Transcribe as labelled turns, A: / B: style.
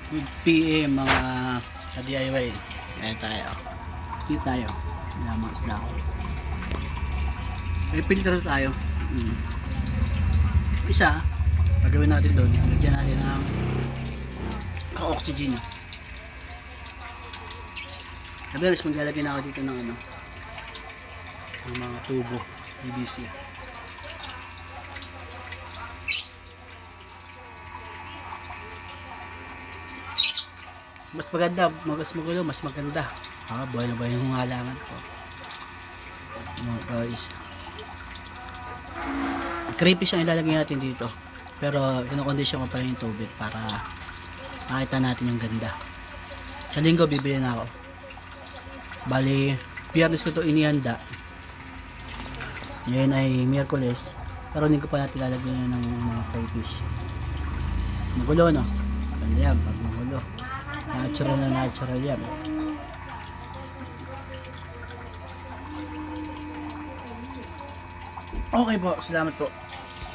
A: Good PM mga ka-DIY. Ayan tayo. Dito tayo. Ayan mga isda ko. May filter tayo. Isa, pagawin natin doon. Lagyan natin ng ka-oxygen. Madalas maglalagay na ako dito ng ano, ng mga tubo, PVC. Mas maganda, mas magulo, mas maganda. Buhay na buhay yung halangan ko. Mga guys. Creepy siyang ilalagay natin dito. Pero kinokondisyon ko pa rin yung tubig para makita natin yung ganda. Sa linggo bibili na ako. Bali, Biyernes ko to inihanda. Ngayon ay Miyerkules. Pero hindi ko pa natin lalagyan ng mga crayfish. Magulo, no? Ganda yan, pag magulo. Natural na natural yan. Okay po, salamat po.